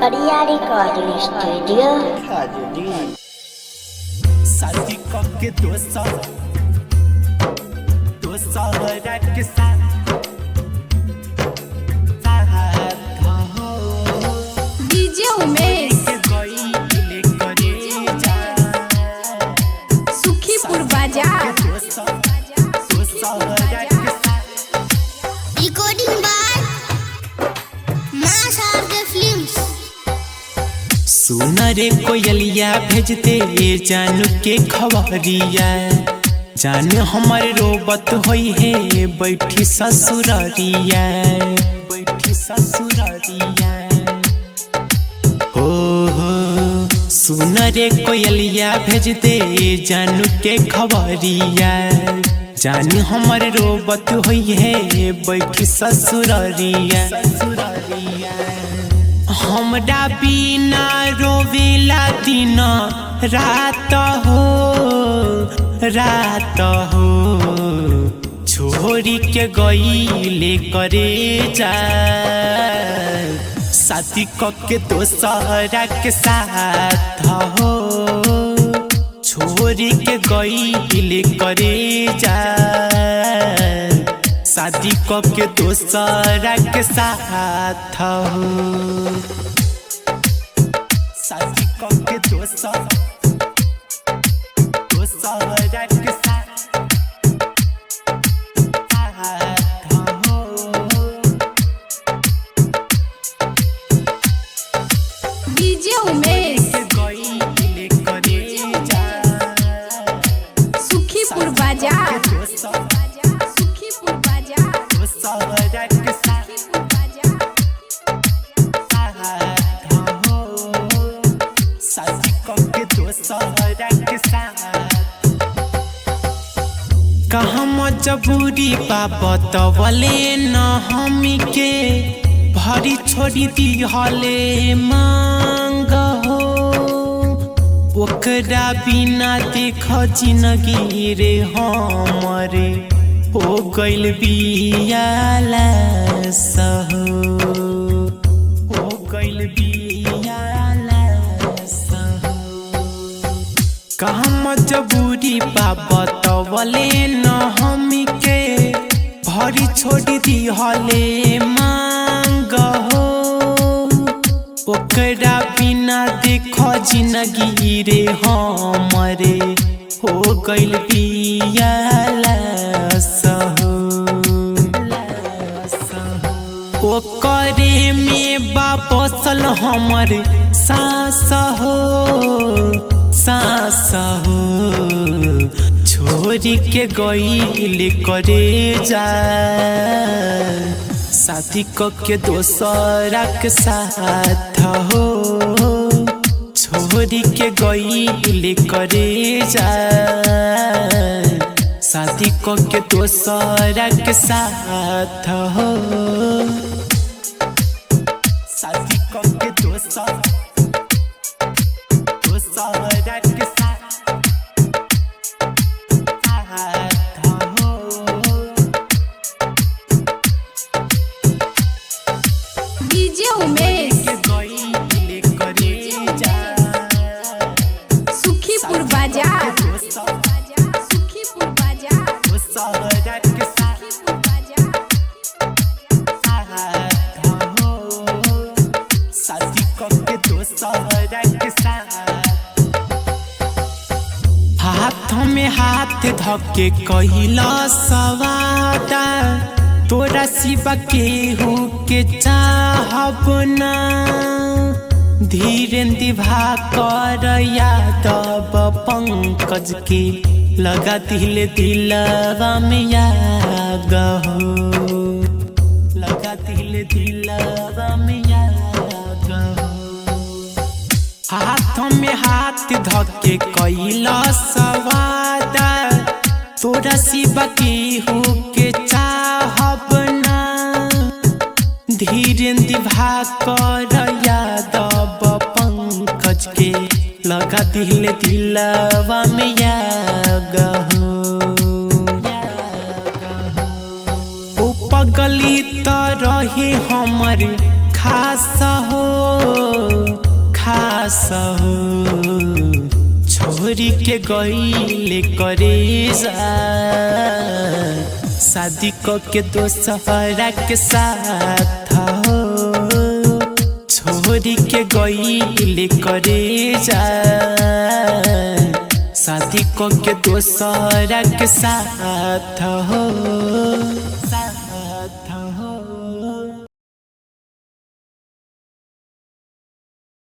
Maria Recording Studio. शादी के दो साल के साथ डीजे उमेश सुखीपुर बाजार Recording by Mass Arge Films. सुना रे कोयलिया भेजते जानू के खबरिया जान हमारे रोबत होई है बैठी ससुरारिया हो सुना रे कोयलिया भेजते जानू के खबरिया जान हमारे रोबत होई है बैठी ससुरारिया हमरा बिना रोवेला दिन रात हो छोड़ी के गईले करे जा शादी के दोसरा के साथ हो छोड़ी के गईले करे जा शादी के दोसरा के साथ हो शादी के दोसरा के साथ हो डीजे उमेश गईले करे जा सुखीपुर बाजार सुखीपुर बाजार दोसरा के साथ सुखीपुर बाजार हो शादी के दोसरा के साथ कहाँ मजबूरी बाबत वाले न हमी के भरी छोड़ी दी हले मांग हो ओकरा बिना देख जिंदगी रे हमरे हो गइल बियाला सहो हो गइल बियाला सहो कहाँ मजबूरी बाबत वाले न हमी के भरी छोड़ी दी हले मांग हो ओकरा बिना देख जिंदगी रे हमरे हो गइल बियाला सहो ओकरे में बापसल हमर सास हो छोरी के गईल करे जा शादी के दोसरा के साथ हो छोरी के गईल करे जा शादी के दोसरा के साथ हो शादी के दोसरा के साथ हो डीजे उमेश गईले करे जा सुखीपुर बाजार सुखीपुर बाजार दोसरा के साथ सुखीपुर बाजार हो शादी के दोसरा के साथ हाथ में हाथ धके कहिला सवादा तोरा सिवा केहू के चाहब ना धीरेन्द्र भाकर यादव पंकज के लगा दिल दिलवा में याग हो लगा दिल दिलवा में याग हो हाथ में हाथ धके कइला सवादा तोरा सिवा केहू के चाहब ना धीरेन्द्र भाकर यादव पंकज के लगा दिल दिलवा में याग हो पगली तो रहे हमर खास हो खास हो छोरी के गईले करे जा शादी के दोसरा के साथ हो छोरी के गईले करे जा शादी के दोसरा के साथ हो।